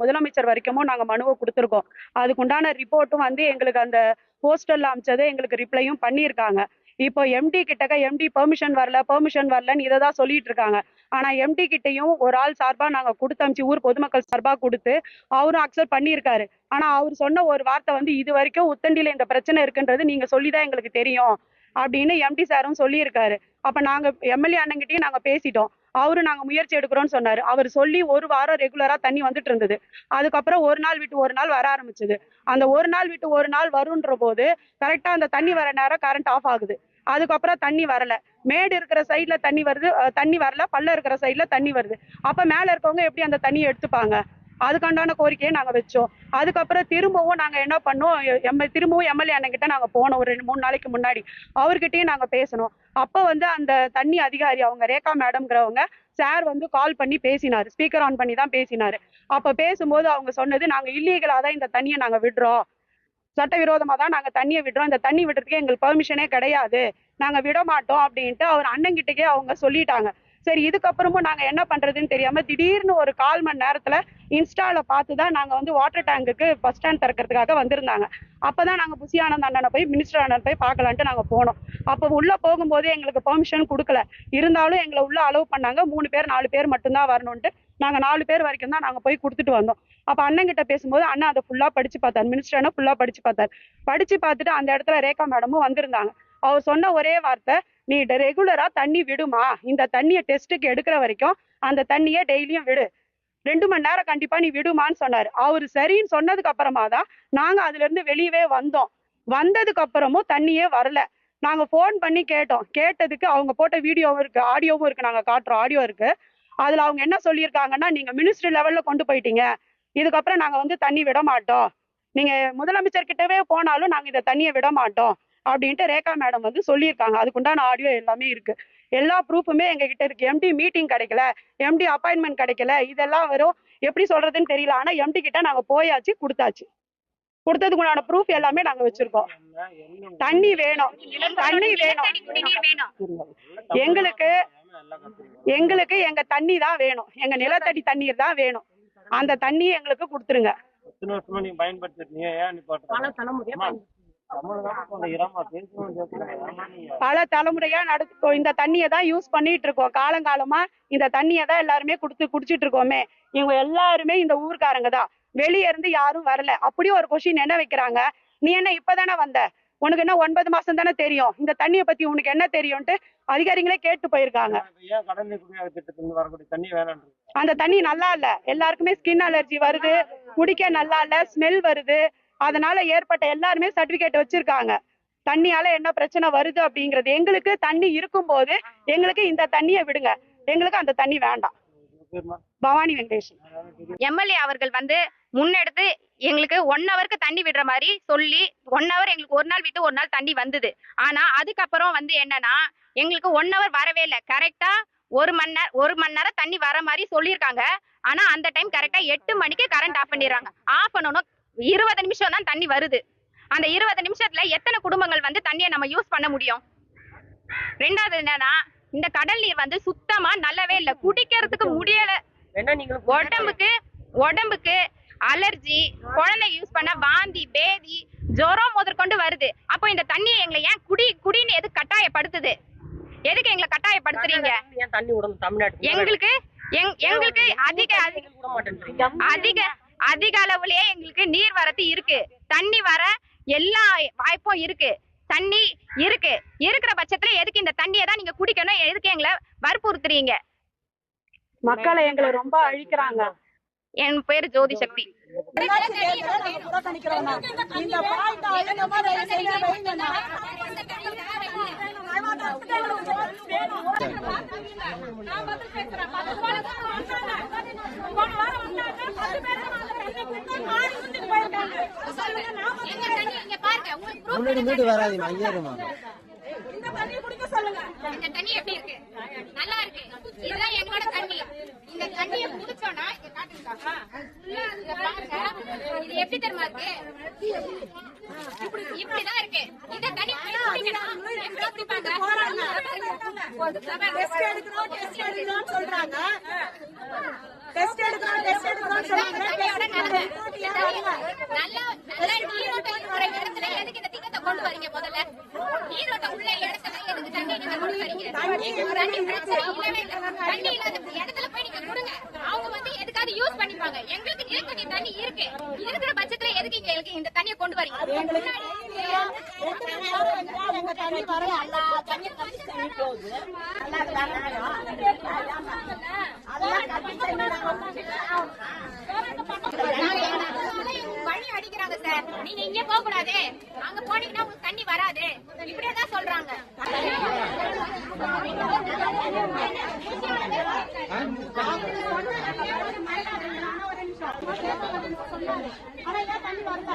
முதலமைச்சர் வரைக்கும் நாங்க மனுவை கொடுத்துருக்கோம். அதுக்குண்டான ரிப்போர்ட்டும் வந்து எங்களுக்கு அந்த போஸ்டர்ல அமைச்சது எங்களுக்கு ரிப்ளையும் பண்ணியிருக்காங்க. இப்போ எம்டி கிட்டக்க எம்டி பெர்மிஷன் வரலன்னு இதை தான் சொல்லிட்டு இருக்காங்க. ஆனா எம்டி கிட்டையும் ஒரு ஆள் சார்பா நாங்க கொடுத்து அமிச்சு ஊர் பொதுமக்கள் சார்பா கொடுத்து அவரும் அக்செப்ட் பண்ணியிருக்காரு. ஆனா அவர் சொன்ன ஒரு வார்த்தை வந்து இது வரைக்கும் உத்தண்டியில இந்த பிரச்சனை இருக்குன்றது நீங்க சொல்லிதான் எங்களுக்கு தெரியும் அப்படின்னு எம்டி சாரும் சொல்லியிருக்காரு. அப்ப நாங்க எம்எல்ஏ அண்ணங்கிட்டையும் நாங்க பேசிட்டோம். அவரு நாங்க முயற்சி எடுக்கிறோம்னு சொன்னாரு. அவர் சொல்லி ஒரு வாரம் ரெகுலரா தண்ணி வந்துட்டு இருந்தது. அதுக்கப்புறம் ஒரு நாள் விட்டு ஒரு நாள் வர ஆரம்பிச்சது. அந்த ஒரு நாள் விட்டு ஒரு நாள் வரும்ன்ற போது கரெக்டா அந்த தண்ணி வர நேரம் கரண்ட் ஆஃப் ஆகுது. அதுக்கப்புறம் தண்ணி வரல. மேடு இருக்கிற சைட்ல தண்ணி வருது, தண்ணி வரல. பல்ல இருக்கிற சைட்ல தண்ணி வருது. அப்ப மேல இருக்கவங்க எப்படி அந்த தண்ணியை எடுத்துப்பாங்க? அதுக்காண்டான கோரிக்கையை நாங்க வச்சோம். அதுக்கப்புறம் திரும்பவும் நாங்க என்ன பண்ணோம், திரும்பவும் எம்எல்ஏ அண்ணங்கிட்ட நாங்க போனோம் ஒரு 2-3 நாளைக்கு முன்னாடி. அவர்கிட்டயும் நாங்க பேசணும். அப்ப வந்து அந்த தண்ணி அதிகாரி அவங்க ரேகா மேடம்ங்கிறவங்க சார் வந்து கால் பண்ணி பேசினாரு. ஸ்பீக்கர் ஆன் பண்ணி தான் பேசினாரு. அப்ப பேசும்போது அவங்க சொன்னது, நாங்க இல்லீகலா தான் இந்த தண்ணியை நாங்க விடுறோம், சட்டவிரோதமா தான் நாங்க தண்ணியை விடுறோம், இந்த தண்ணி விடுறதுக்கு எங்களுக்கு பெர்மிஷனே கிடையாது, நாங்க விட மாட்டோம் அப்படின்ட்டு அவர் அண்ணங்கிட்டே அவங்க சொல்லிட்டாங்க. சரி, இதுக்கப்புறமும் நாங்க என்ன பண்றதுன்னு தெரியாம திடீர்னு ஒரு 1/4 மணி நேரத்துல இன்ஸ்டால பார்த்துதான் நாங்க வந்து வாட்டர் டேங்குக்கு பஸ் ஸ்டாண்ட் திறக்கிறதுக்காக வந்திருந்தாங்க. அப்பதான் நாங்க புசி ஆனந்த் அண்ணனை போய் மினிஸ்டர் அண்ணன் போய் பார்க்கலான்ட்டு நாங்க போனோம். அப்ப உள்ள போகும்போது எங்களுக்கு பெர்மிஷன் கொடுக்கல. இருந்தாலும் எங்களை உள்ள அலோவ் பண்ணாங்க. 3 பேர் 4 பேர் மட்டும்தான் வரணும்ட்டு நாங்க 4 பேர் வரைக்கும் தான் நாங்க போய் கொடுத்துட்டு வந்தோம். அப்ப அண்ணன் கிட்ட பேசும்போது அண்ணன் அதை ஃபுல்லா படிச்சு பார்த்தாரு. மினிஸ்டர் அண்ணன் ஃபுல்லா படிச்சு பார்த்தாரு. படிச்சு பார்த்துட்டு அந்த இடத்துல ரேகா மேடமும் வந்திருந்தாங்க. அவர் சொன்ன ஒரே வார்த்தை, நீ ரெகுலரா தண்ணி விடுமா, இந்த தண்ணியை டெஸ்ட்டுக்கு எடுக்கிற வரைக்கும் அந்த தண்ணியை டெய்லியும் விடு, 2 மணி நேரம் கண்டிப்பா நீ விடுமான்னு சொன்னாரு. அவரு சரின்னு சொன்னதுக்கு அப்புறமா தான் நாங்க அதுல இருந்து வெளியவே வந்தோம். வந்ததுக்கு அப்புறமும் தண்ணியே வரல. நாங்க போன் பண்ணி கேட்டோம். கேட்டதுக்கு அவங்க போட்ட வீடியோவும் இருக்கு, ஆடியோவும் இருக்கு, நாங்க காட்டுறோம், ஆடியோ இருக்கு. அதுல அவங்க என்ன சொல்லியிருக்காங்கன்னா, நீங்க மினிஸ்ட்ரி லெவல்ல கொண்டு போயிட்டீங்க, இதுக்கப்புறம் நாங்க வந்து தண்ணி விட மாட்டோம், நீங்க முதலமைச்சர் கிட்டவே போனாலும் நாங்க இந்த தண்ணியை விட மாட்டோம் அப்படின்ட்டு ரேகா மேடம் வந்து சொல்லியிருக்காங்க. அதுக்குண்டான ஆடியோ எல்லாமே இருக்கு, எல்லா ப்ரூஃபுமே எங்க கிட்ட இருக்கு. எம்டி மீட்டிங் கிடைக்கல, எம்டி அப்பாயின்மெண்ட் கிடைக்கல, இதெல்லாம் வரும் எப்படி சொல்றதுன்னு தெரியல. ஆனா எம்டி கிட்ட நாங்க போயாச்சு, கொடுத்தாச்சு. கொடுத்ததுக்குண்டான ப்ரூஃப் எல்லாமே நாங்க வச்சிருக்கோம். தண்ணி வேணும், தண்ணி வேணும் எங்களுக்கு. எங்களுக்கு எங்க தண்ணி தான் வேணும், எங்க நிலத்தடி தண்ணீர் தான் வேணும். அந்த தண்ணியை எங்களுக்கு கொடுத்துருங்க. பல தலைமுறையா இந்த தண்ணியை தான் யூஸ் பண்ணிட்டு இருக்கோம். காலங்காலமா இந்த தண்ணியை தான் எல்லாருமே குடிச்சிட்டு இருக்கோமே. இவங்க எல்லாருமே இந்த ஊருக்காரங்க தான், வெளியே இருந்து யாரும் வரல. அப்படியே ஒரு கொஸ்டின் என்ன வைக்கிறாங்க, நீ என்ன இப்பதானே வந்த, உனக்கு என்ன 9 மாசம் தானே தெரியும், இந்த தண்ணியை பத்தி உனக்கு என்ன தெரியும்ட்டு அதிகாரிகளே கேட்டு போயிருக்காங்க. அந்த தண்ணி நல்லா இல்ல, எல்லாருக்குமே ஸ்கின் அலர்ஜி வருது, குடிக்க நல்லா இல்ல, ஸ்மெல் வருது. அதனால ஏற்பட்ட எல்லாருமே சர்டிபிகேட் வச்சிருக்காங்க. தண்ணியால என்ன பிரச்சனை வருது அப்படிங்கிறது. எங்களுக்கு தண்ணி இருக்கும் போது எங்களுக்கு இந்த தண்ணியை விடுங்க, எங்களுக்கு அந்த தண்ணி வேண்டாம். பவானி வெங்கடேஷன். எம்எல்ஏ அவர்கள் வந்து முன்னெடுத்து எங்களுக்கு 1 ஹவருக்கு தண்ணி விடுற மாதிரி சொல்லி 1 ஹவர் எங்களுக்கு ஒரு நாள் விட்டு ஒரு நாள் தண்ணி வந்தது. ஆனா அதுக்கப்புறம் வந்து என்னன்னா, எங்களுக்கு 1 ஹவர் வரவே இல்லை. கரெக்டா 1 மணி நேரம் தண்ணி வர மாதிரி சொல்லியிருக்காங்க. ஆனா அந்த டைம் கரெக்டா 8 மணிக்கு கரண்ட் ஆஃப் பண்ணிடுறாங்க. ஆஃப் பண்ணணும் 20 நிமிஷம் தான் தண்ணி வருது. அந்த 20 நிமிஷத்துல எத்தனை குடும்பங்கள் வந்து தண்ணியை நம்ம யூஸ் பண்ண முடியும்? ரெண்டாவது என்னன்னா, இந்த கடல் நீர் வந்து சுத்தமா நல்லாவே இல்லை, குடிக்கிறதுக்கு முடியல. உடம்புக்கு அலர்ஜி, குழந்தை யூஸ் பண்ண வாந்தி, பேதி, ஜுரம் முதற்கொண்டு வருது. அப்போ இந்த தண்ணியை எங்களை ஏன் குடின்னு எது கட்டாயப்படுத்துது? எதுக்கு எங்களை கட்டாயப்படுத்துறீங்க? எங்களுக்கு அதிக அளவுலயே எங்களுக்கு நீர் வரத்து இருக்கு, தண்ணி வர எல்லா வாய்ப்பும் இருக்கு, தண்ணி இருக்கு. இருக்கிற பட்சத்துல எதுக்கு இந்த தண்ணியை தான் நீங்க குடிக்கணும், எதுக்கு எங்களை வற்புறுத்துறீங்க? மக்களை எங்களை ரொம்ப அழிக்கிறாங்க. என் பேரு ஜோதி சக்தி. இந்த தண்ணி எப்படி இருக்கு? நல்லா இருக்கு. இதுதான் எங்களோட தண்ணி. இந்த தண்ணியை குடிச்சோம்னா இது எப்படி தெரியுமா இருக்கு? இப்படிதான் இருக்கு. இந்த தண்ணி சொல்றாங்க. டெஸ்ட் எடுக்கிறோம் சொல்றாங்க. தண்ணியோட நிலைமை. நல்லா நீரோட்டம் இருக்கிற இடத்துல எதுக்கு இந்த திட்டத்தை கொண்டு வரீங்க? முதல்ல நீரோட்டம் உள்ள இடத்துல எதுக்கு தண்ணி நீங்க கொண்டு வரீங்க? தண்ணி பிரச்சனை இல்லவே இல்லை. தண்ணி இல்லாத இடத்துல போய் நீங்க கொடுங்க. அவங்க வந்து எதுக்காவது யூஸ் பண்ணிப்பாங்க. எங்களுக்கு நிலத்தடி தண்ணி இருக்கு. இருக்கிற பட்சத்துல எதுக்கு எங்களுக்கு இந்த தண்ணியை கொண்டு வரீங்க? தண்ணி வரல. தண்ணி போகுது. வழி அடிக்கிறாங்க சார். நீங்க இங்க போக கூடாது, அங்க போனீங்கன்னா உங்களுக்கு தண்ணி வராது, இப்படியேதான் சொல்றாங்க. ஆனா ஏன் தண்ணி வரல?